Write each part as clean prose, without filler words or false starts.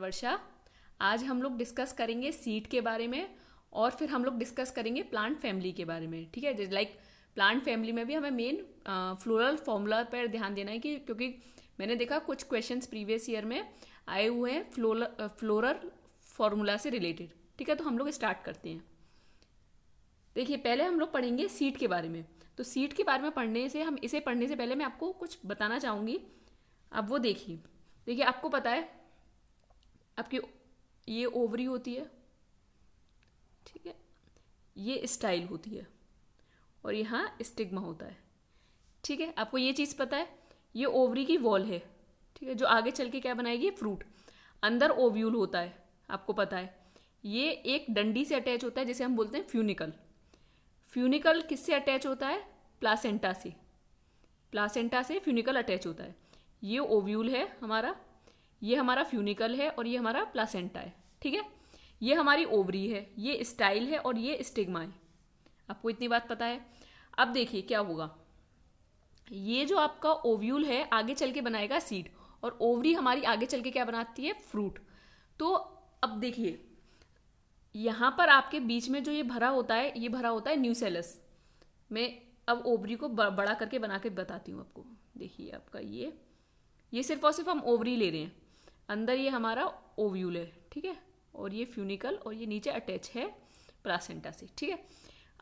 वर्षा। आज हम लोग डिस्कस करेंगे सीड के बारे में और फिर हम लोग डिस्कस करेंगे प्लांट फैमिली के बारे में। ठीक है, लाइक प्लांट फैमिली में भी हमें मेन फ्लोरल फॉर्मूला पर ध्यान देना है कि क्योंकि मैंने देखा कुछ क्वेश्चंस प्रीवियस ईयर में आए हुए हैं फ्लोरल फॉर्मूला से रिलेटेड। ठीक है, तो हम लोग स्टार्ट करते हैं। देखिए, पहले हम लोग पढ़ेंगे सीड के बारे में। तो सीड के बारे में पढ़ने से पहले मैं आपको कुछ बताना चाहूँगी। अब वो देखिए आपको पता है आपकी ये ओवरी होती है, ठीक है, ये स्टाइल होती है और यहाँ स्टिग्मा होता है। ठीक है, आपको ये चीज़ पता है, ये ओवरी की वॉल है, ठीक है, जो आगे चल के क्या बनाएगी, फ्रूट। अंदर ओव्यूल होता है, आपको पता है, ये एक डंडी से अटैच होता है जिसे हम बोलते हैं फ्यूनिकल। फ्यूनिकल किससे अटैच होता है, प्लासेंटा से फ्यूनिकल अटैच होता है। ये ओव्यूल है हमारा, ये हमारा फ्यूनिकल है और ये हमारा प्लासेंटा है। ठीक है, ये हमारी ओवरी है, ये स्टाइल है और ये स्टिग्मा है। आपको इतनी बात पता है। अब देखिए क्या होगा, ये जो आपका ओव्यूल है आगे चल के बनाएगा सीड और ओवरी हमारी आगे चल के क्या बनाती है, फ्रूट। तो अब देखिए यहाँ पर आपके बीच में जो ये भरा होता है, ये भरा होता है न्यूसेलस। मैं अब ओवरी को बड़ा करके बना के बताती हूँ आपको। देखिए आपका ये सिर्फ और सिर्फ हम ओवरी ले रहे हैं। अंदर ये हमारा ओव्यूल है, ठीक है, और ये फ्यूनिकल और ये नीचे अटैच है प्लासेंटा से। ठीक है,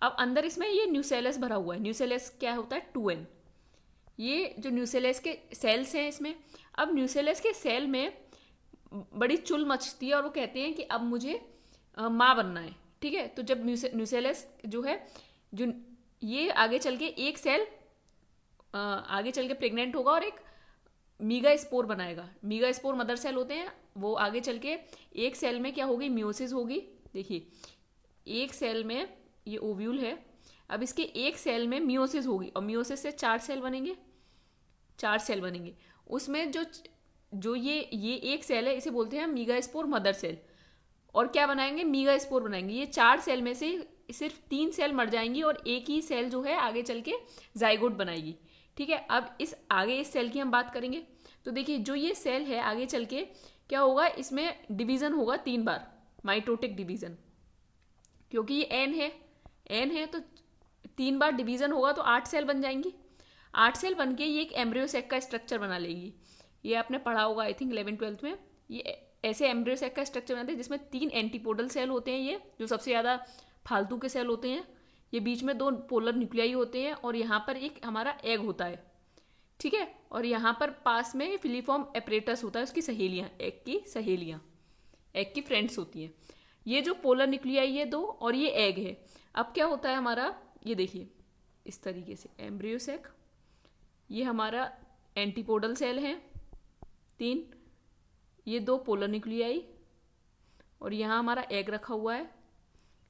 अब अंदर इसमें ये न्यूसेलस भरा हुआ है। न्यूसेलस क्या होता है, 2n। ये जो न्यूसेलस के सेल्स हैं इसमें, अब न्यूसेलस के सेल में बड़ी चुल मचती है और वो कहते हैं कि अब मुझे माँ बनना है। ठीक है, तो जब न्यूसेलस जो है, जो ये आगे चल के एक सेल आगे चल के प्रेग्नेंट होगा और एक मीगा स्पोर बनाएगा। मीगा स्पोर मदर सेल होते हैं, वो आगे चल के एक सेल में क्या होगी, मियोसिस होगी। देखिए एक सेल में ये ओव्यूल है, अब इसके एक सेल में मियोसिस होगी और मियोसिस से 4 सेल बनेंगे। उसमें जो ये एक सेल है, इसे बोलते हैं मीगा स्पोर मदर सेल। और क्या बनाएंगे, मीगा स्पोर बनाएंगे। ये 4 सेल में से सिर्फ 3 सेल मर जाएंगी और एक ही सेल जो है आगे चल के जाइगोट बनाएगी। ठीक है, अब इस सेल की हम बात करेंगे। तो देखिए जो ये सेल है आगे चल के क्या होगा, इसमें डिवीजन होगा 3 बार, माइटोटिक डिवीजन। क्योंकि ये एन है तो 3 बार डिवीजन होगा तो 8 सेल बन जाएंगी। 8 सेल बन के ये एक एम्ब्रियोसेक का स्ट्रक्चर बना लेगी। ये आपने पढ़ा होगा आई थिंक 11th-12th में। ये ऐसे एम्ब्रियोसेक का स्ट्रक्चर बनाते हैं जिसमें 3 एंटीपोडल सेल होते हैं, ये जो सबसे ज़्यादा फालतू के सेल होते हैं। ये बीच में 2 पोलर न्यूक्लियाई होते हैं और यहाँ पर एक हमारा एग होता है। ठीक है, और यहाँ पर पास में फिलीफॉर्म एपरेटस होता है, उसकी सहेलियाँ, एग की फ्रेंड्स होती हैं। ये जो पोलर न्यूक्लियाई है 2 और ये एग है। अब क्या होता है हमारा, ये देखिए इस तरीके से एम्ब्रियोसेक, ये हमारा एंटीपोडल सेल है 3, ये 2 पोलर न्यूक्लियाई और यहाँ हमारा एग रखा हुआ है।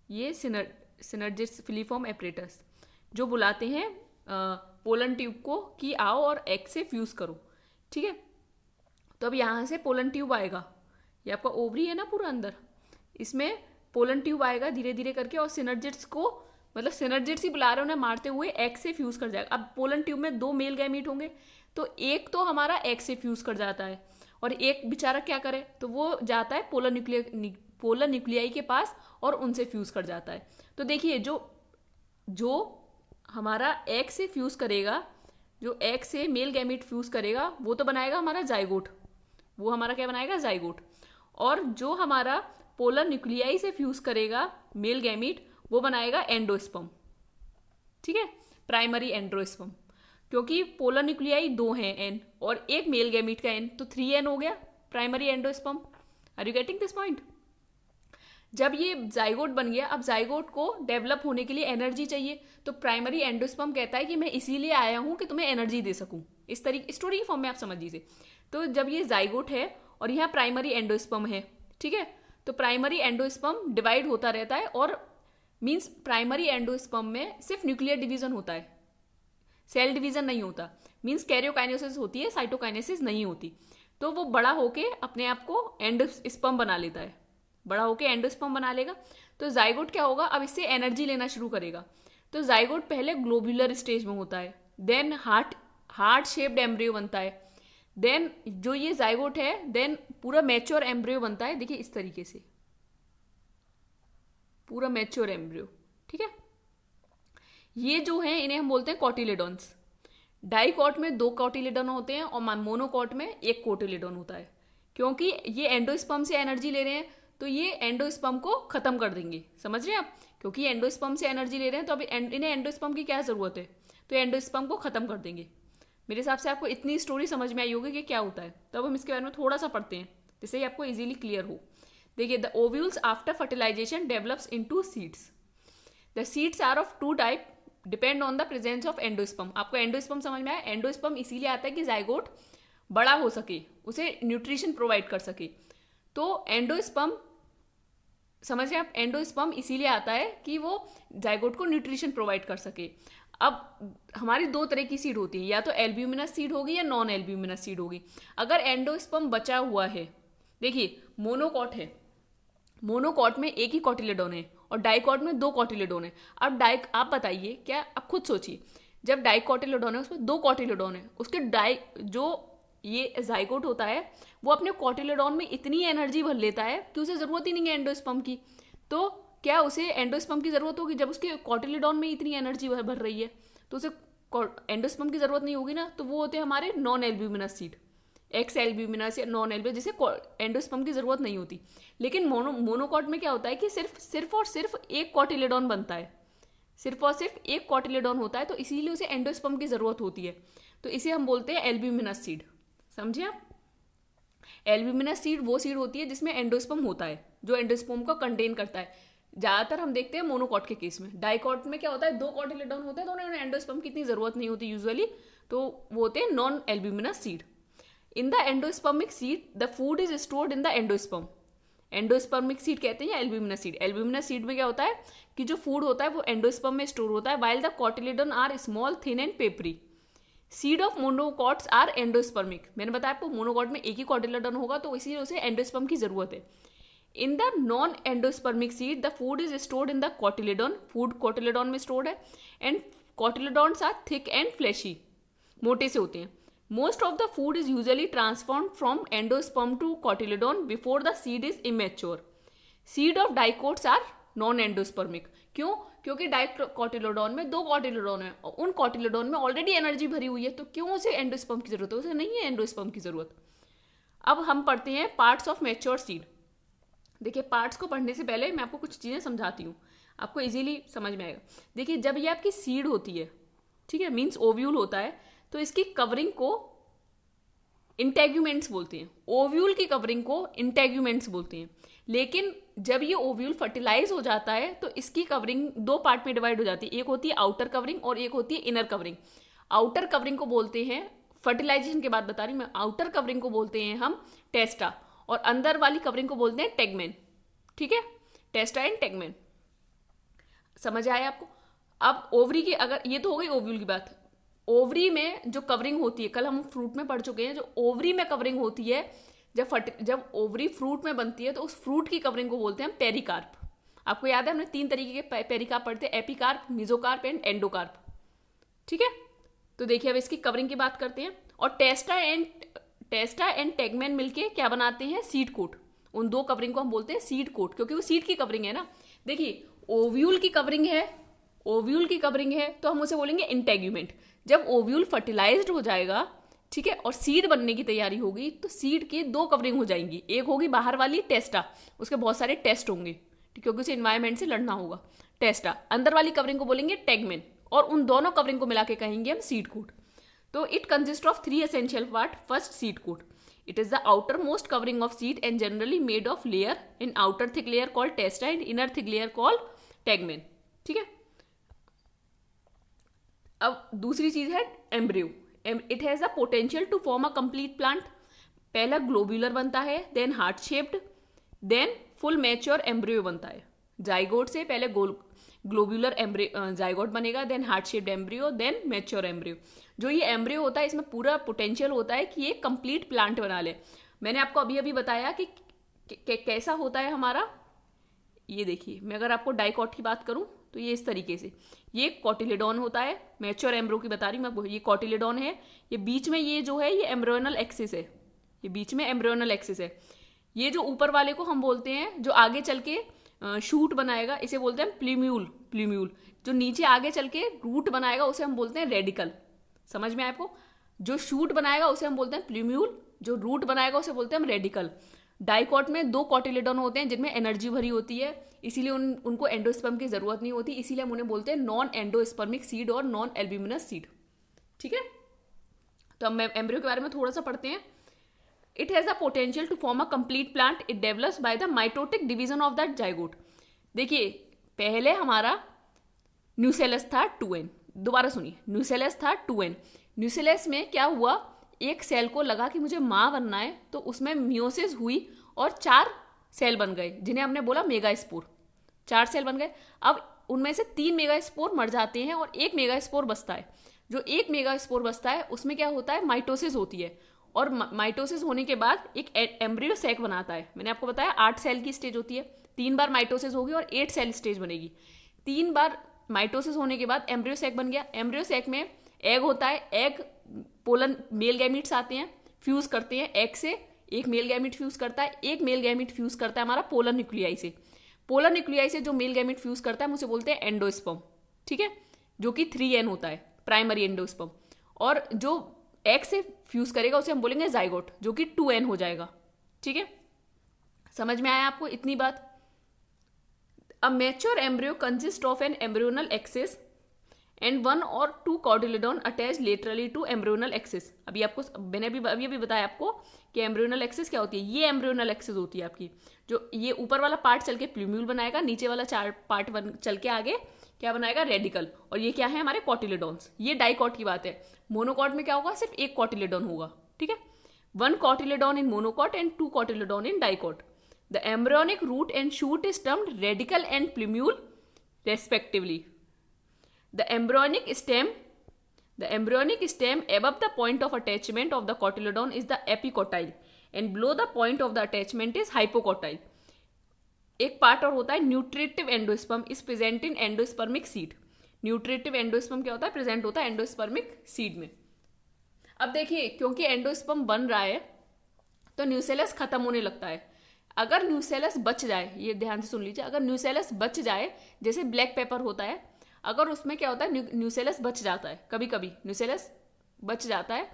ये सिनर्जिस फिलीफॉर्म एपरेटस जो बुलाते हैं पोलन ट्यूब को कि आओ और एग से फ्यूज करो। ठीक है, तो अब यहाँ से पोलन ट्यूब आएगा, ये आपका ओवरी है ना पूरा अंदर, इसमें पोलन ट्यूब आएगा धीरे धीरे करके और सिनर्जिट्स को, मतलब सिनर्जिट्स ही बुला रहे हैं उन्हें मारते हुए, एग से फ्यूज कर जाएगा। अब पोलन ट्यूब में 2 मेल गैमीट होंगे तो एक तो हमारा एग से फ्यूज कर जाता है और एक बेचारा क्या करे, तो वो जाता है पोलर न्यूक्लियाई के पास और उनसे फ्यूज कर जाता है। तो देखिए जो हमारा एग से फ्यूज करेगा, जो एग से मेल गैमीट फ्यूज करेगा वो तो बनाएगा हमारा जाइगोट, वो हमारा क्या बनाएगा, जाइगोट। और जो हमारा पोलर न्यूक्लियाई से फ्यूज करेगा मेल गैमीट, वो बनाएगा एंडोस्पर्म। ठीक है, प्राइमरी एंडोस्पर्म, क्योंकि पोलर न्यूक्लियाई 2 हैं एन और एक मेल गैमीट का एन, तो 3n हो गया primary endosperm. Are you getting this point. जब ये जाइगोट बन गया, अब जाइगोट को डेवलप होने के लिए एनर्जी चाहिए, तो प्राइमरी एंडोस्पर्म कहता है कि मैं इसीलिए आया हूं कि तुम्हें एनर्जी दे सकूं। इस तरीके स्टोरी की फॉर्म में आप समझ लीजिए। तो जब ये जाइगोट है और यहाँ प्राइमरी एंडोस्पर्म है, ठीक है, तो प्राइमरी एंडोस्पर्म डिवाइड होता रहता है और मीन्स प्राइमरी एंडोस्पर्म में सिर्फ न्यूक्लियर डिवीजन होता है, सेल डिवीजन नहीं होता। मीन्स कैरियोकाइनेसिस होती है, साइटोकाइनेसिस नहीं होती। तो वो बड़ा होके अपने आप को एंडोस्पर्म बना लेता है, बड़ा होके एंडोस्पर्म बना लेगा। तो जाइगोट क्या होगा, अब इससे एनर्जी लेना शुरू करेगा। तो जाइगोट पहले ग्लोब्यूलर स्टेज में होता है, देन हार्ट शेप्ड एम्ब्रियो बनता है, देन जो ये जाइगोट है देन पूरा मैच्योर एम्ब्रियो बनता है, देखिए इस तरीके से, पूरा मैच्योर एम्ब्रियो। ठीक है, ये जो है इन्हें हम बोलते हैं कॉटिलेडॉन्स। डाइकॉट में 2 कॉटिलेडॉन होते हैं और मोनोकॉट में 1 कॉटिलेडॉन होता है। क्योंकि ये एंडोस्पर्म से एनर्जी ले रहे हैं तो ये एंडोस्पर्म को खत्म कर देंगे, समझ रहे हैं आप? क्योंकि ये एंडोस्पर्म से एनर्जी ले रहे हैं तो अभी इन्हें एंडोस्पर्म की क्या जरूरत है, तो एंडोस्पर्म को खत्म कर देंगे। मेरे हिसाब से आपको इतनी स्टोरी समझ में आई होगी कि क्या होता है। तब हम इसके बारे में थोड़ा सा पढ़ते हैं जिससे ही आपको इजीली क्लियर हो। देखिए, the ovules after fertilisation develops into seeds. The seeds are of 2 type depend on the presence of endosperm. आपको एंडोस्पर्म समझ में आया? एंडोस्पर्म इसीलिए आता है कि जाइगोट बड़ा हो सके, उसे न्यूट्रिशन प्रोवाइड कर सके। तो एंडोस्पर्म, समझ रहे आप? एंडोस्पर्म इसीलिए आता है कि वो जाइगोट को न्यूट्रिशन प्रोवाइड कर सके। अब हमारी 2 तरह की सीड होती है, या तो एल्ब्यूमिनस सीड होगी या नॉन एल्ब्यूमिनस सीड होगी। अगर एंडोस्पर्म बचा हुआ है, देखिए मोनोकॉट है, मोनोकॉट में 1 ही कॉटिलेडॉन है और डाइकॉट में 2 कॉटिलेडॉन है। अब आप बताइए, क्या आप खुद सोचिए, जब डाइकॉटिलेडॉन है उसमें 2 कॉटिलेडॉन है, उसके जो ये जाइगोट होता है वो अपने कॉटिलेडॉन में इतनी एनर्जी भर लेता है कि उसे जरूरत ही नहीं है एंडोस्पर्म की। तो क्या उसे एंडोस्पर्म की जरूरत होगी? जब उसके कॉटिलेडॉन में इतनी एनर्जी भर रही है तो उसे एंडोस्पर्म की जरूरत नहीं होगी ना। तो वो होते हैं हमारे non albuminous seed, x albuminous या नॉन एल्ब्यूमिनस, जिसे एंडोस्पर्म की जरूरत नहीं होती। लेकिन मोनोकॉट में क्या होता है कि सिर्फ और सिर्फ 1 कॉटिलेडॉन बनता है, सिर्फ और सिर्फ 1 कॉटिलेडॉन होता है, तो इसीलिए उसे एंडोस्पर्म की जरूरत होती है। तो इसे हम बोलते हैं एल्ब्यूमिनस सीड, समझिए आप? एल्ब्यूमिनस सीड वो सीड होती है जिसमें एंडोस्पर्म होता है, जो एंडोस्पर्म को कंटेन करता है। ज्यादातर हम देखते हैं मोनोकॉट के केस में। डाइकॉट में क्या होता है, 2 कॉटिलेडॉन होते हैं तो उन्हें एंडोस्पर्म की इतनी जरूरत नहीं होती यूजुअली, तो वो होते हैं non albuminous seed. In the endospermic seed the food is stored in the endosperm. Endospermic seed कहते हैं या एल्ब्यूमिनस सीड। एल्ब्यूमिनस सीड में क्या होता है कि जो फूड होता है वो एंडोस्पर्म में स्टोर होता है, while the cotyledon are small, thin and papery. Seed of monocots are endospermic. मैंने बताया आपको मोनोकॉट में 1 ही कॉटिलेडॉन होगा तो इसीलिए उसे एंडोस्पर्म की जरूरत है। In the non endospermic seed the food is stored in the cotyledon. Food cotyledon में स्टोर्ड है and cotyledons are thick and fleshy, मोटे से होते हैं। Most of the food is usually transform from endosperm to cotyledon before the seed is immature. Seed of dicots are non endospermic. क्यों? क्योंकि डाइकोटिलेडॉन में 2 cotyledon है और उन कॉटिलेडॉन में ऑलरेडी एनर्जी भरी हुई है, तो क्यों उसे एंडोस्पर्म की जरूरत है? उसे नहीं है एंडोस्पर्म की जरूरत। अब हम पढ़ते हैं पार्ट्स ऑफ मैच्योर सीड। देखिए, पार्ट्स को पढ़ने से पहले मैं आपको कुछ चीजें समझाती हूँ, आपको इजीली समझ में आएगा। देखिए, जब ये आपकी सीड होती है, ठीक है, मीन्स ओव्यूल होता है, तो इसकी कवरिंग को इंटेग्यूमेंट्स बोलते हैं। ओव्यूल की कवरिंग को इंटेग्यूमेंट्स बोलते हैं। लेकिन जब ये ओव्यूल फर्टिलाइज हो जाता है तो इसकी कवरिंग 2 पार्ट में डिवाइड हो जाती है। एक होती है आउटर कवरिंग और एक होती है इनर कवरिंग। आउटर कवरिंग को बोलते हैं, फर्टिलाइजेशन के बाद बता रही हूँ मैं, आउटर कवरिंग को बोलते हैं हम टेस्टा और अंदर वाली कवरिंग को बोलते हैं टेगमेन। ठीक है, टेस्टा एंड टेगमेन। समझ आया आपको? अब ओवरी की, अगर ये तो हो गई ओव्यूल की बात। ओवरी में जो कवरिंग होती है, कल हम फ्रूट में पढ़ चुके हैं, जो ओवरी में कवरिंग होती है, जब ओवरी फ्रूट में बनती है तो उस फ्रूट की कवरिंग को बोलते हैं पेरिकार्प। आपको याद है हमने 3 तरीके के पेरिकार्प पढ़ते हैं, एपिकार्प, मिजोकार्प एंड एंडोकार्प। ठीक है, तो देखिए अब इसकी कवरिंग की बात करते हैं। और टेस्टा एंड टेगमेन मिलके क्या बनाते हैं? Seed coat. उन 2 कवरिंग को हम बोलते हैं सीड कोट, क्योंकि वो सीड की कवरिंग है ना। देखिए, ओव्यूल की कवरिंग है तो हम उसे बोलेंगे इंटेग्यूमेंट। जब ओव्यूल फर्टिलाइज्ड हो जाएगा, ठीक है, और सीड बनने की तैयारी होगी, तो सीड की 2 कवरिंग हो जाएंगी। एक होगी बाहर वाली टेस्टा, उसके बहुत सारे टेस्ट होंगे क्योंकि उसे एनवायरमेंट से लड़ना होगा, टेस्टा। अंदर वाली कवरिंग को बोलेंगे टेगमेन और उन दोनों कवरिंग को मिला के कहेंगे हम सीड कोट। तो it consist of 3 essential part. First, seed coat. It is the outer most covering of seed and generally made of layer in outer thick layer called testa and inner thick layer called tegmen. ठीक है, अब दूसरी चीज है embryo. It has the potential to form a complete plant. पहला globular बनता है, then heart shaped, then full mature embryo बनता है। जाइगोट से पहले ग्लोब्यूलर जाइगोट बनेगा, then heart shaped embryo, then mature embryo. जो ये एम्ब्रियो होता है इसमें पूरा पोटेंशियल होता है कि ये कंप्लीट प्लांट बना ले। मैंने आपको अभी अभी बताया कि कैसा होता है हमारा। ये देखिए, मैं अगर आपको डाइकॉट की बात करूं तो ये इस तरीके से, ये कॉटिलेडॉन होता है। मैच्योर एम्ब्रियो की बता रही हूँ मैं, ये कॉटिलेडॉन है, ये बीच में ये जो है ये एम्ब्रियोनल एक्सिस है, ये बीच में एम्ब्रियोनल एक्सिस है। ये जो ऊपर वाले को हम बोलते हैं, जो आगे चल के शूट बनाएगा, इसे बोलते हैं प्लीम्यूल। प्लीम्यूल जो नीचे आगे चल के रूट बनाएगा उसे हम बोलते हैं रेडिकल। समझ में आया आपको? जो शूट बनाएगा उसे हम बोलते हैं प्लीम्यूल, जो रूट बनाएगा उसे बोलते हैं हम रेडिकल। डाइकॉट में 2 कॉटिलेडोन होते हैं जिनमें एनर्जी भरी होती है, इसीलिए उनको एंडोस्पर्म की जरूरत नहीं होती, इसीलिए हम उन्हें बोलते हैं नॉन एंडोस्पर्मिक सीड और नॉन एल्ब्यूमिनस सीड। ठीक है, तो हम एम्ब्रियो के बारे में थोड़ा सा पढ़ते हैं। It has the potential to form a complete plant. It develops by the mitotic division of that zygote. देखिए, पहले हमारा न्यूसेलस था 2n। दोबारा सुनिए, न्यूसेलस था 2n। न्यूसेलस में क्या हुआ, एक सेल को लगा कि मुझे माँ बनना है, तो उसमें मियोसिस हुई और 4 सेल बन गए जिन्हें हमने बोला मेगास्पोर। 4 सेल बन गए। अब उनमें से 3 मेगास्पोर मर जाते हैं और 1 मेगास्पोर बचता है। जो 1 मेगास्पोर बचता है उसमें क्या होता है, माइटोसिस होती है, और माइटोसिस होने के बाद एक एम्ब्रियो सैक बनाता है। मैंने आपको बताया 8 सेल की स्टेज होती है, 3 बार माइटोसिस होगी और 8 सेल स्टेज बनेगी। 3 बार माइटोसिस होने के बाद एम्ब्रियो सैक बन गया। एम्ब्रियो सैक में एग होता है, एग पोलन मेल गैमीट्स आते हैं, फ्यूज करते हैं एग से, एक मेल गैमीट फ्यूज करता है, एक मेल गैमीट फ्यूज करता है हमारा पोलर न्यूक्लियाई से। पोलर न्यूक्लियाई से जो मेल गैमीट फ्यूज करता है हम उसे बोलते हैं एंडोस्पर्म। ठीक है, जो कि 3n होता है, प्राइमरी एंडोस्पर्म। और जो एग से फ्यूज करेगा उसे हम बोलेंगे जाइगोट, जो कि 2n हो जाएगा। ठीक है, समझ में आया आपको इतनी बात? A mature embryo consists of an embryonal axis and 1 or 2 cotyledon attached laterally to embryonal axis। अभी आपको मैंने अभी बताया आपको कि एम्ब्रियोनल एक्सिस क्या होती है। ये एम्ब्रियोनल एक्सिस होती है आपकी, जो ये ऊपर वाला पार्ट चल के प्लूम्यूल बनाएगा, नीचे वाला 4 पार्ट चल के आगे क्या बनाएगा, रेडिकल। और ये क्या है, हमारे कॉटिलेडॉन्स। ये डाइकॉट की बात है। मोनोकॉट में क्या होगा, सिर्फ 1 कॉटिलेडॉन होगा। ठीक है, 1 cotyledon in monocot and 2 cotyledon in dicot. The embryonic root and shoot is termed radical and plumule respectively. The embryonic stem above the point of attachment of the cotyledon is the epicotyle and below the point of the attachment is hypocotyle. एक part और होता है nutritive endosperm is present in endospermic seed. Nutritive endosperm क्या होता है, present होता है endospermic seed में। अब देखिए, क्योंकि एंडोस्पर्म बन रहा है तो न्यूसेलस खत्म होने लगता है। अगर न्यूसेलस बच जाए, ये ध्यान से सुन लीजिए, अगर न्यूसेलस बच जाए, जैसे ब्लैक पेपर होता है, अगर उसमें क्या होता है, न्यूसेलस बच जाता है, कभी कभी न्यूसेलस बच जाता है,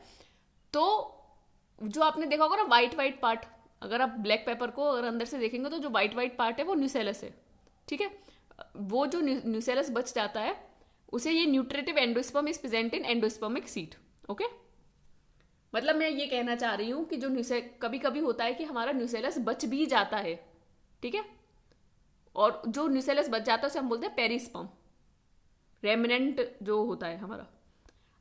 तो जो आपने देखा होगा ना वाइट पार्ट, अगर आप ब्लैक पेपर को अगर अंदर से देखेंगे तो जो वाइट पार्ट है वो न्यूसेलस है। ठीक है, वो जो न्यूसेलस बच जाता है उसे ये nutritive endosperm is present in endospermic seed. Okay, मतलब मैं ये कहना चाह रही हूं कि जो कभी कभी होता है कि हमारा न्यूसेलस बच भी जाता है। ठीक है, और जो न्यूसेलस बच जाता है उसे हम बोलते हैं पेरिस्पर्म, रेमिनेंट जो होता है हमारा।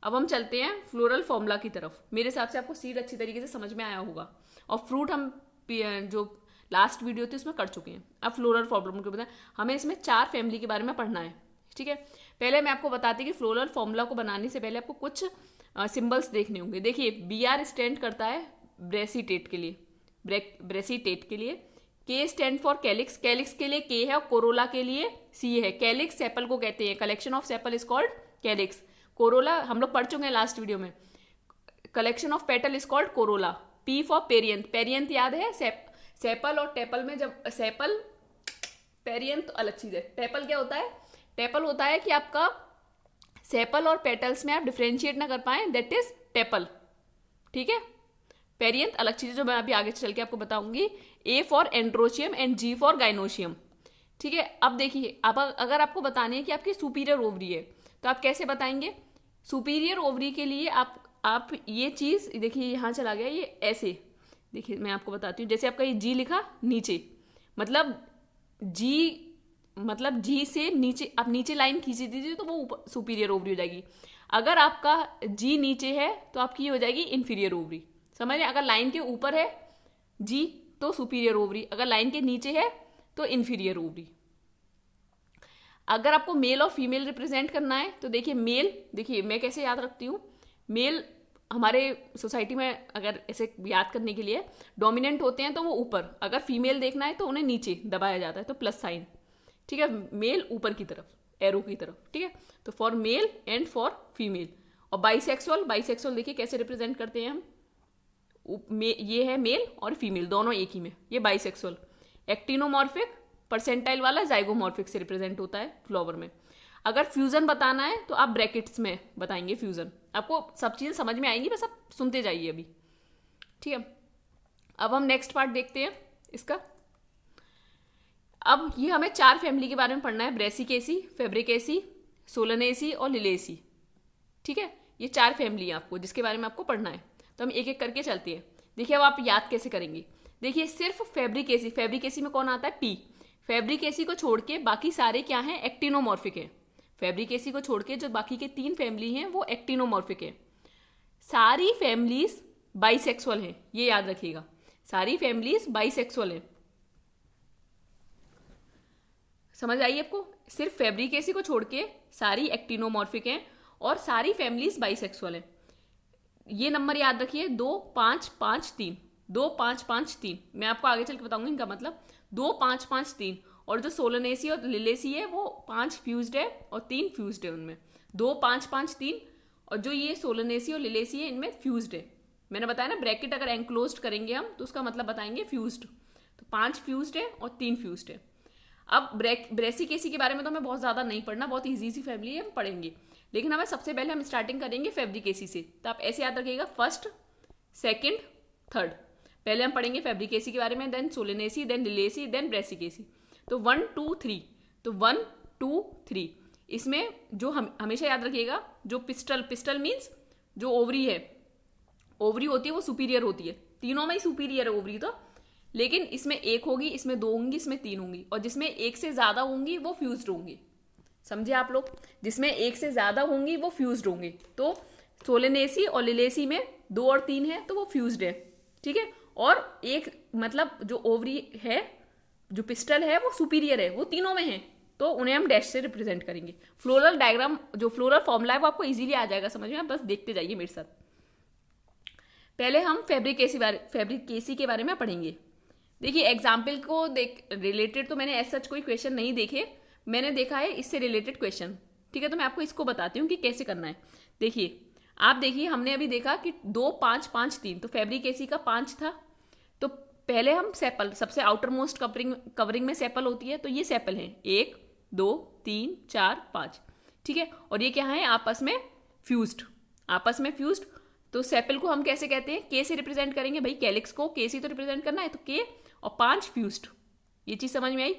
अब हम चलते हैं फ्लोरल फॉर्मूला की तरफ। मेरे हिसाब से आपको सीड अच्छी तरीके से समझ में आया होगा, और फ्रूट हम जो लास्ट वीडियो थी उसमें कर चुके हैं। अब फ्लोरल फॉर्मूला को बताएं, हमें इसमें 4 फैमिली के बारे में पढ़ना है। ठीक है, पहले मैं आपको बताती कि फ्लोरल फॉर्मूला को बनाने से पहले आपको कुछ सिंबल्स देखने होंगे। देखिए, BR स्टैंड करता है ब्रेसिटेट के लिए, ब्रेसिटेट के लिए। K stand for calyx, calyx के लिए K है और कोरोला के लिए C है। कैलिक्स सेपल को कहते हैं, collection of sepal is called calyx. Corolla हम लोग पढ़ चुके हैं लास्ट वीडियो में, collection of petal is called Corolla. P for perianth, perianth याद है, सेपल और टेपल में जब सेपल पेरियंथ तो अलग चीज है। टेपल क्या होता है, टेपल होता है कि आपका सेपल और पेटल्स में आप डिफ्रेंशिएट ना कर पाए, दैट इज टेपल। ठीक है, पेरियंथ अलग चीज है जो मैं अभी आगे चल के आपको बताऊंगी। A for androecium and G for gynoecium. ठीक है, अब देखिए, अब अगर आपको बतानी है कि आपकी सुपीरियर ओवरी है तो आप कैसे बताएंगे। सुपीरियर ओवरी के लिए आप ये चीज देखिए, यहाँ चला गया ये ऐसे, देखिए मैं आपको बताती हूँ। जैसे आपका ये G लिखा नीचे, मतलब G से नीचे आप नीचे लाइन खींची दीजिए तो वो सुपीरियर ओवरी हो जाएगी। अगर आपका G नीचे है तो आपकी ये हो जाएगी इन्फीरियर ओवरी। समझ रहे, अगर लाइन के ऊपर है G तो सुपीरियर ओवरी, अगर लाइन के नीचे है तो इन्फीरियर ओवरी। अगर आपको मेल और फीमेल रिप्रेजेंट करना है तो देखिए, मेल, देखिए मैं कैसे याद रखती हूँ, मेल हमारे सोसाइटी में अगर ऐसे याद करने के लिए डोमिनेंट होते हैं तो वो ऊपर, अगर फीमेल देखना है तो उन्हें नीचे दबाया जाता है, तो प्लस साइन। ठीक है, मेल ऊपर की तरफ, एरो की तरफ। ठीक है, तो for male and for female. और बाइसेक्सुअल देखिए कैसे रिप्रेजेंट करते हैं हम, ये है मेल और फीमेल दोनों एक ही में, ये बाइसेक्सुअल। एक्टिनोमॉर्फिक परसेंटाइल वाला जाइगोमॉर्फिक से रिप्रेजेंट होता है फ्लावर में। अगर फ्यूजन बताना है तो आप ब्रैकेट्स में बताएंगे फ्यूजन। आपको सब चीज़ें समझ में आएंगी, बस आप सुनते जाइए अभी, ठीक है। अब हम नेक्स्ट पार्ट देखते हैं इसका। अब ये हमें 4 फैमिली के बारे में पढ़ना है, ब्रेसिकेसी, फेब्रिकेसी, सोलनेसी और लिलेसी, ठीक है। ये 4 फैमिली है आपको जिसके बारे में आपको पढ़ना है। तो हम एक एक करके चलते हैं। देखिए अब आप याद कैसे करेंगे। देखिए सिर्फ फेब्रिकेसी, फेब्रिकेसी में कौन आता है, पी। फेब्रिकेसी को छोड़ के बाकी सारे क्या हैं, एक्टिनोमॉर्फिक है। फेब्रिकेसी को छोड़ के जो बाकी के 3 फैमिली हैं वो एक्टिनोमॉर्फिक है। सारी फैमिलीज बाइसेक्सुअल हैं, ये याद रखिएगा, सारी फैमिलीज बाइसेक्सुअल हैं। समझ आई आपको। सिर्फ फेब्रिकेसी को छोड़ के सारी एक्टिनोमॉर्फिक हैं और सारी फैमिलीज बाइसेक्सुअल हैं। ये नंबर याद रखिए, 2 5 5 3, 2 5 5 3। मैं आपको आगे चल के बताऊंगी इनका मतलब। 2 5 5 3 और जो सोलनेसी और लिलेसी है वो 5 फ्यूज्ड है और 3 फ्यूज्ड है उनमें। 2 5 5 3 और जो ये सोलनेसी और लिलेसी है इनमें फ्यूज्ड है। मैंने बताया ना ब्रैकेट अगर एनक्लोज्ड करेंगे हम तो उसका मतलब बताएंगे फ्यूज्ड। तो 5 फ्यूज्ड है और 3 फ्यूज्ड है। अब ब्रेसिकेसी के बारे में तो हमें बहुत ज़्यादा नहीं पढ़ना, बहुत ईजी सी फैमिली है, हम पढ़ेंगे। लेकिन हमें सबसे पहले हम स्टार्टिंग करेंगे फेब्रिकेसी से। तो आप ऐसे याद रखिएगा, फर्स्ट, सेकंड, थर्ड। पहले हम पढ़ेंगे फेब्रिकेसी के बारे में, then Solanaceae, then Liliaceae, then Brassicaceae. तो 1 2 3, तो 1 2 3। इसमें जो हम हमेशा याद रखिएगा, जो पिस्टल मीन्स जो ओवरी है, ओवरी होती है वो सुपीरियर होती है। तीनों में ही सुपीरियर है ओवरी तो, लेकिन इसमें 1 होगी, इसमें 2 होंगी, इसमें 3 होंगी। और जिसमें 1 से ज्यादा होंगी वो फ्यूज्ड होंगी। समझे आप लोग, जिसमें 1 से ज्यादा होंगी वो फ्यूज्ड होंगी। तो सोलनेसी और लिलेसी में 2 और 3 है तो वो फ्यूज्ड है, ठीक है। और एक मतलब जो ओवरी है, जो पिस्टल है वो सुपीरियर है, वो तीनों में है, तो उन्हें हम डैश से रिप्रेजेंट करेंगे। फ्लोरल डायग्राम, जो फ्लोरल फॉर्मूला है वो आपको इजीली आ जाएगा समझ में, आप बस देखते जाइए मेरे साथ। पहले हम फेब्रिकेसी के बारे में पढ़ेंगे। देखिए एग्जाम्पल को रिलेटेड तो मैंने ऐसा कोई क्वेश्चन नहीं देखे, मैंने देखा है इससे रिलेटेड क्वेश्चन, ठीक है। तो मैं आपको इसको बताती हूँ कि कैसे करना है। देखिए आप देखिए, हमने अभी देखा कि 2 5 5 3, तो फेब्रिकेसी का 5 था। तो पहले हम सेपल, सबसे आउटर मोस्ट कवरिंग में सेपल होती है, तो ये सेपल है 1 2 3 4 5, ठीक है। और ये क्या है, आपस में फ्यूज्ड। तो सेपल को हम कैसे कहते हैं, के से रिप्रेजेंट करेंगे भाई, कैलिक्स को के से तो रिप्रेजेंट करना है, तो के और 5 फ्यूज्ड। ये चीज समझ में आई।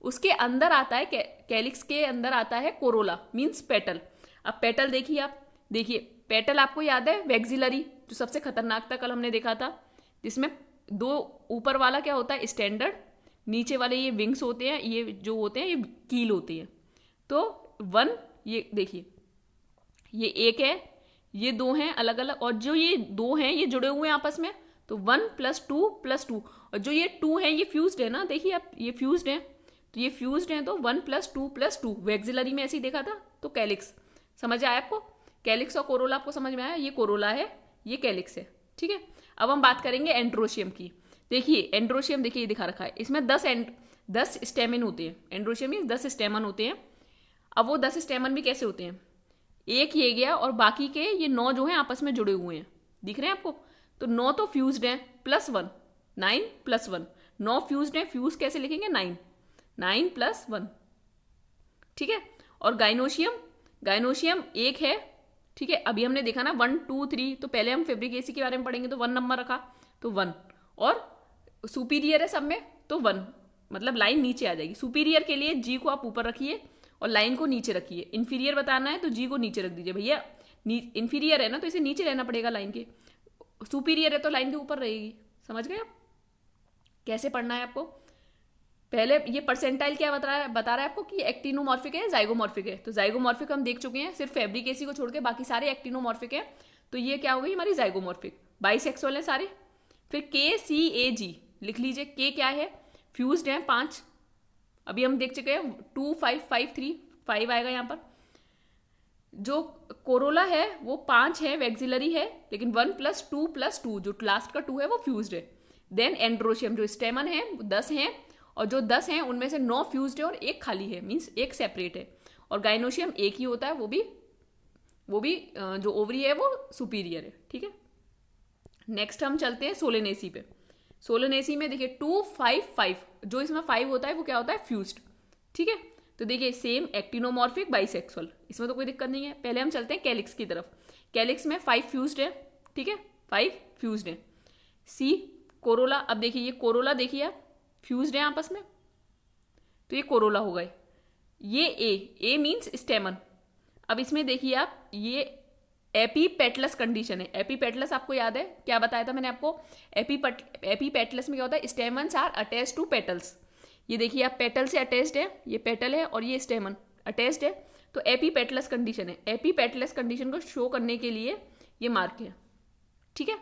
उसके अंदर आता है कैलिक्स के अंदर आता है कोरोला मीन्स पेटल। अब पेटल देखिए, आप देखिए पेटल आपको याद है वैक्सिलरी, जो सबसे खतरनाक था, कल हमने देखा था, जिसमें 2 ऊपर वाला क्या होता है स्टैंडर्ड, नीचे वाले ये विंग्स होते हैं, ये जो होते हैं ये कील होती है। तो 1, ये देखिए ये 1 है, ये 2 हैं अलग अलग, और जो ये 2 हैं ये जुड़े हुए हैं आपस में, तो 1 + 2 + 2। और जो ये 2 हैं ये फ्यूज्ड है ना, देखिए आप ये फ्यूज्ड है, तो ये फ्यूज्ड है, तो 1 + 2 + 2। वैक्सिलरी में ऐसे ही देखा था। तो कैलिक्स समझ आया आपको, कैलिक्स और कोरोला आपको समझ में आया, ये कोरोला है ये कैलिक्स है, ठीक है। अब हम बात करेंगे एंड्रोशियम की। देखिए एंड्रोशियम, देखिए ये दिखा रखा है, इसमें 10 स्टेमन होते हैं। एंड्रोशियम में 10 स्टेमन होते हैं। अब वो 10 स्टेमन भी कैसे होते हैं, एक ये गया और बाकी के ये 9 जो हैं आपस में जुड़े हुए हैं, दिख रहे हैं आपको। तो 9 तो फ्यूज्ड हैं, +1 9 + 1, 9 फ्यूज्ड हैं, फ्यूज कैसे लिखेंगे 9 + 1, ठीक है। और गाइनोशियम 1 है, ठीक है। अभी हमने देखा ना 1 2 3, तो पहले हम फेब्रिकेसी के बारे में पढ़ेंगे तो 1 नंबर रखा, तो 1। और सुपीरियर है सब में, तो 1 मतलब लाइन नीचे आ जाएगी। सुपीरियर के लिए जी को आप ऊपर रखिए और लाइन को नीचे रखिए। इन्फीरियर बताना है तो जी को नीचे रख दीजिए भैया, इन्फीरियर है ना तो इसे नीचे रहना पड़ेगा लाइन के, सुपीरियर है तो लाइन के ऊपर रहेगी। समझ गए आप कैसे पढ़ना है आपको। पहले ये परसेंटाइल क्या बता रहा है आपको कि एक्टिनोमॉर्फिक है जाइगोमॉर्फिक है। तो जाइगोमॉर्फिक हम देख चुके हैं, सिर्फ फेब्रिकेसी को छोड़ के बाकी सारे एक्टिनोमॉर्फिक है। तो ये क्या हो गई हमारी जाइगोमॉर्फिक, बाइसेक्सुअल है सारे। फिर KCAG लिख लीजिए, के क्या है, फ्यूज्ड है 5। अभी हम देख चुके हैं 2 5 5 3, 5 आएगा यहाँ पर। जो कोरोला है वो 5 है, वैक्सिलरी है, लेकिन 1 + 2 + 2, जो लास्ट का 2 है वो फ्यूज्ड है। देन एंड्रोशियम, जो स्टेमन है 10 हैं, और जो 10 हैं उनमें से 9 फ्यूज्ड है और 1 खाली है, मीन्स 1 सेपरेट है। और गाइनोशियम 1 ही होता है, वो भी जो ओवरी है वो सुपीरियर है, ठीक है। नेक्स्ट हम चलते हैं सोलेनेसी पे। सोलेनेसी में देखिए 2 5 5, जो इसमें 5 होता है वो क्या होता है, फ्यूज्ड। ठीक है, तो देखिए सेम एक्टिनोमॉर्फिक बाइसेक्सुअल, इसमें तो कोई दिक्कत नहीं है। पहले हम चलते हैं कैलिक्स की तरफ। कैलिक्स में 5 फ्यूज्ड है, ठीक है, 5 फ्यूज्ड है। सी कोरोला, अब देखिए ये कोरोला देखिए आप, फ्यूज्ड है आपस में, तो ये कोरोला हो गए। ये ए मीन्स स्टेमन। अब इसमें देखिए आप, ये एपीपेटलस कंडीशन है। एपीपेटलस आपको याद है क्या बताया था मैंने आपको, एपीपेटलस में क्या होता है, stamens are attached to petals. ये देखिए आप, पेटल से अटैच्ड है, ये पेटल है और ये स्टेमन अटैच्ड है, तो एपीपेटलस कंडीशन है। एपीपेटलस कंडीशन को शो करने के लिए ये मार्क है, ठीक है।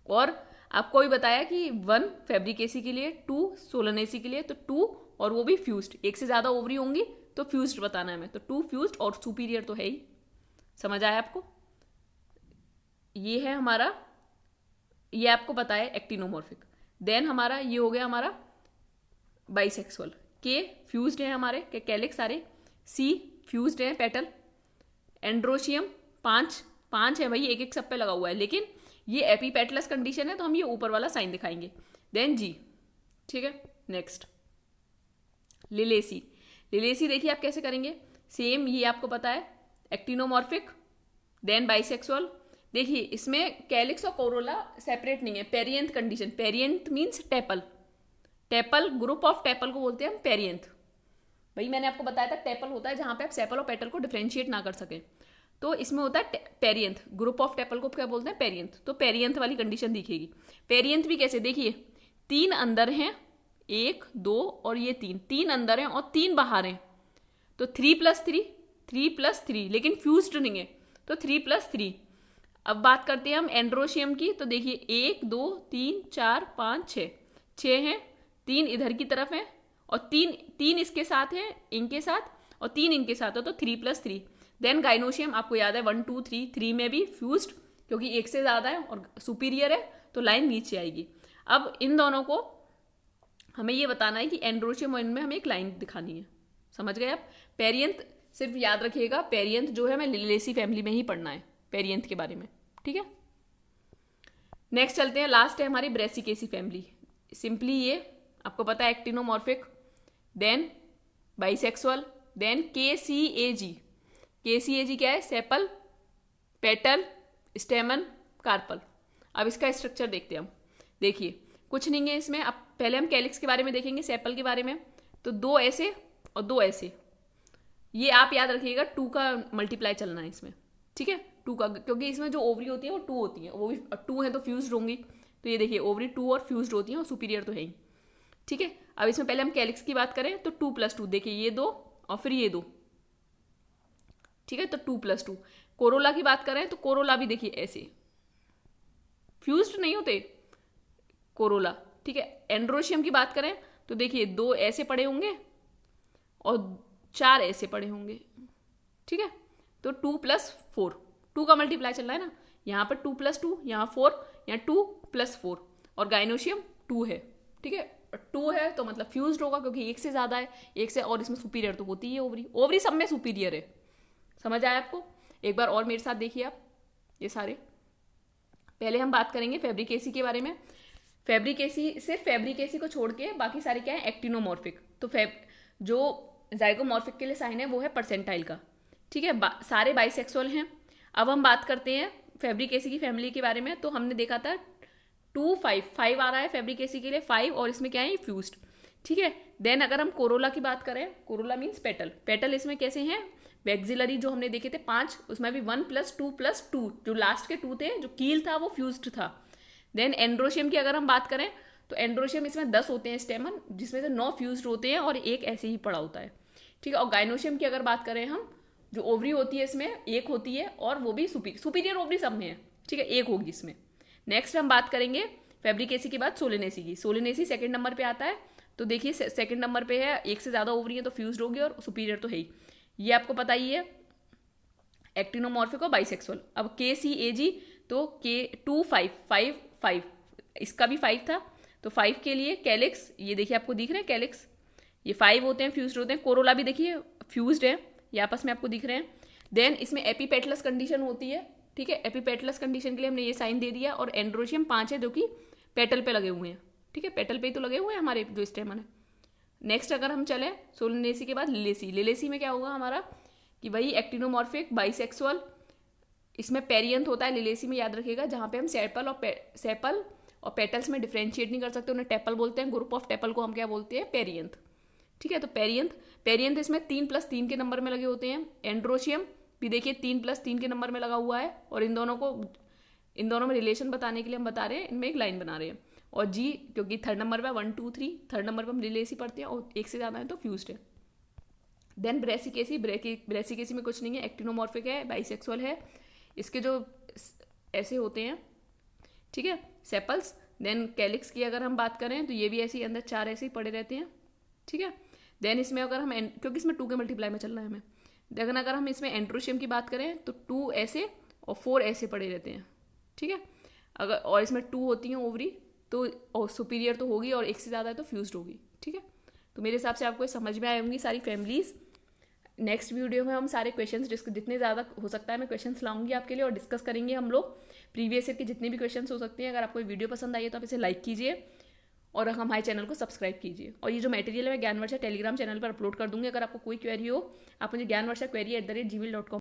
और आपको भी बताया कि 1 फैब्रिकेसी के लिए, 2 सोलनेसी के लिए, तो 2 और वो भी फ्यूज्ड, एक से ज्यादा ओवरी होंगी तो फ्यूज्ड बताना है हमें, तो 2 फ्यूज्ड और सुपीरियर तो है ही। समझ आया आपको? ये है हमारा, ये आपको पता है एक्टिनोमॉर्फिक। देन हमारा ये हो गया हमारा बाइसेक्सुअल। के फ्यूज्ड है हमारे, के कैलिक्स सारे। सी फ्यूज्ड है पेटल। एंड्रोशियम 5 है भाई, एक एक सब पे लगा हुआ है, लेकिन ये एपीपेटलस कंडीशन है तो हम ये ऊपर वाला साइन दिखाएंगे। देन जी, ठीक है। नेक्स्ट लिलेसी। लिलेसी देखिए आप कैसे करेंगे, सेम ये आपको पता है, एक्टिनोमॉर्फिक देन बाइसेक्सुअल। देखिए इसमें कैलिक्स और कोरोला सेपरेट नहीं है, perianth condition. Perianth means tepal, tepal group of tepal को बोलते हैं हम पेरियंथ। भाई मैंने आपको बताया था टेपल होता है जहां पे आप सेपल और पेटल को डिफरेंशिएट ना कर सके, तो इसमें होता है पेरियंथ। ग्रुप ऑफ टेपल को क्या बोलते हैं, पेरियंथ। तो पेरियंथ वाली कंडीशन दिखेगी। पेरियंथ भी कैसे, देखिए 3 अंदर हैं, 1 2 और ये 3 अंदर हैं और 3 बाहर हैं, तो 3+3, लेकिन फ्यूज्ड नहीं है, तो 3+3। अब बात करते हैं हम एंड्रोशियम की, तो देखिए 1 2 3 4 5 6 हैं, 3 इधर की तरफ हैं और 3 इसके साथ हैं, इनके साथ, और 3 इनके साथ हो, तो 3+3। देन गाइनोशियम आपको याद है 1 2 3 में भी फ्यूज्ड, क्योंकि एक से ज्यादा है और सुपीरियर है, तो लाइन नीचे आएगी। अब इन दोनों को हमें ये बताना है कि एंड्रोशियम और इनमें हमें एक लाइन दिखानी है। समझ गए आप? पेरियंथ सिर्फ याद रखिएगा, पेरियंथ जो है हमें लिलेसी फैमिली में ही पढ़ना है, पेरियंथ के बारे में, ठीक है। नेक्स्ट चलते हैं, लास्ट है हमारी ब्रेसिकेसी फैमिली। सिंपली ये आपको पता है, actinomorphic, then bisexual, then KCAG। KCAG क्या है, सेपल, पेटल, स्टेमन, कार्पल। अब इसका स्ट्रक्चर देखते हैं हम। देखिए कुछ नहीं है इसमें, अब पहले हम कैलिक्स के बारे में देखेंगे, सेपल के बारे में, तो 2 ऐसे और 2 ऐसे। ये आप याद रखिएगा, 2 का मल्टीप्लाई चलना है इसमें, ठीक है, 2 का, क्योंकि इसमें जो ओवरी होती है वो 2 होती है, वो भी 2 है तो फ्यूज्ड होंगी, तो ये देखिए ओवरी 2 और फ्यूज्ड होती हैं और सुपीरियर तो है ही, ठीक है। अब इसमें पहले हम कैलिक्स की बात करें तो 2+2, देखिए ये 2 और फिर ये 2, ठीक है, तो 2+2। कोरोला की बात करें तो कोरोला भी देखिए ऐसे फ्यूज्ड नहीं होते कोरोला, ठीक है। एंड्रोशियम की बात करें तो देखिए 2 ऐसे पड़े होंगे और 4 ऐसे पड़े होंगे, ठीक है, तो 2+4, 2 का मल्टीप्लाई चल रहा है ना, यहाँ पर 2+2, यहाँ 4, यहाँ 2+4, और गाइनोशियम 2 है, ठीक है। 2 है तो मतलब फ्यूज्ड होगा, क्योंकि एक से ज्यादा है, एक से, और इसमें सुपीरियर तो होती है ओवरी सब में सुपीरियर है। समझ आया आपको? एक बार और मेरे साथ देखिए आप ये सारे। पहले हम बात करेंगे फैब्रिकेसी के बारे में। फैब्रिकेसी, सिर्फ फैब्रिकेसी को छोड़ के बाकी सारे क्या है, एक्टिनोमॉर्फिक। तो जो जाइगोमॉर्फिक के लिए साइन है वो है परसेंटाइल का, ठीक है। सारे बाइसेक्सुअल हैं। अब हम बात करते हैं फैब्रिकेसी की फैमिली के बारे में। तो हमने देखा था 2 5 आ रहा है फैब्रिकेसी के लिए, 5, और इसमें क्या है, फ्यूज्ड, ठीक है। देन अगर हम कोरोला की बात करें, कोरोला मीन्स पेटल। पेटल इसमें कैसे हैं, वैक्सिलरी जो हमने देखे थे 5, उसमें भी 1+2+2, जो लास्ट के 2 थे, जो कील था वो फ्यूज्ड था। देन एंड्रोशियम की अगर हम बात करें तो एंड्रोशियम इसमें 10 होते हैं स्टेमन, जिसमें से 9 फ्यूज्ड होते हैं और एक ऐसे ही पड़ा होता है, ठीक है। और गाइनोशियम की अगर बात करें हम, जो ओवरी होती है इसमें 1 होती है, और वो भी सुपीरियर ओवरी सब में है, ठीक है, 1 होगी इसमें। नेक्स्ट हम बात करेंगे फैब्रिकेसी के बाद सोलेनेसी की। सोलेनेसी सेकंड नंबर पे आता है, तो देखिए सेकंड नंबर पे है, एक से ज्यादा ओवरी है तो फ्यूज्ड होगी, और सुपीरियर तो है ही, ये आपको पता ही है, एक्टिनोमॉर्फिक और बाइसेक्सुअल। अब KCAG तो K 2 5 5 5, इसका भी 5 था, तो 5 के लिए कैलिक्स, ये देखिए आपको दिख रहे हैं कैलिक्स, ये 5 होते हैं, फ्यूज्ड होते हैं। कोरोला भी देखिए फ्यूज्ड है, ये आपस में आपको दिख रहे हैं। देन इसमें एपीपेटलस कंडीशन होती है, ठीक है। एपिपेटलस कंडीशन के लिए हमने ये साइन दे दिया, और एंड्रोशियम 5 है जो कि पेटल पे लगे हुए हैं, ठीक है, पेटल पे ही तो लगे हुए हैं हमारे जो स्टेमन है। नेक्स्ट अगर हम चले सोलेनेसी के बाद लिलेसी, लिलेसी में क्या होगा हमारा कि वही एक्टिनोमॉर्फिक बाइसेक्सुअल, इसमें पेरियंथ होता है लिलेसी में, याद रखिएगा, जहाँ पे हम सेपल और पेटल्स में डिफ्रेंशिएट नहीं कर सकते, उन्हें टेपल बोलते हैं, ग्रुप ऑफ टेपल को हम क्या बोलते हैं, पेरियंथ, ठीक है। तो पेरियंथ इसमें 3+3 के नंबर में लगे होते हैं। एंड्रोशियम भी देखिए 3+3 के नंबर में लगा हुआ है, और इन दोनों में रिलेशन बताने के लिए हम बता रहे हैं, इनमें एक लाइन बना रहे हैं। और जी क्योंकि थर्ड नंबर पे 1 2 3 थर्ड नंबर पे हम लिलेसी पढ़ते हैं, और एक से ज़्यादा है तो फ्यूज्ड है। देन ब्रेसिकेसी में कुछ नहीं है, एक्टिनोमॉर्फिक है, बाइसेक्सुअल है, इसके जो ऐसे होते हैं, ठीक है, सेपल्स। देन कैलिक्स की अगर हम बात करें तो ये भी ऐसे ही अंदर 4 ऐसे ही पड़े रहते हैं, ठीक है। देन इसमें अगर हम क्योंकि इसमें 2 के मल्टीप्लाई में चल रहा है हमें, लेकिन अगर हम इसमें एंड्रोशियम की बात करें तो 2 ऐसे और 4 ऐसे पड़े रहते हैं, ठीक है। अगर और इसमें 2 होती हैं ओवरी तो, और सुपीरियर तो होगी, और एक से ज़्यादा है तो फ्यूज्ड होगी, ठीक है। तो मेरे हिसाब से आपको समझ में आई होंगी सारी फैमिलीज। नेक्स्ट वीडियो में हम सारे क्वेश्चंस जितने ज़्यादा हो सकता है मैं क्वेश्चंस लाऊंगी आपके लिए, और डिस्कस करेंगे हम लोग प्रीवियस ईयर के जितने भी क्वेश्चंस हो सकते हैं। अगर आपको वीडियो पसंद आई है तो आप इसे लाइक कीजिए, और हमारे चैनल को सब्सक्राइब कीजिए। और ये जो मटेरियल है मैं ज्ञानवर्षा टेलीग्राम चैनल पर अपलोड कर दूंगी। अगर आपको कोई क्वेरी हो आप मुझे ज्ञानवर्षा query@gmail.com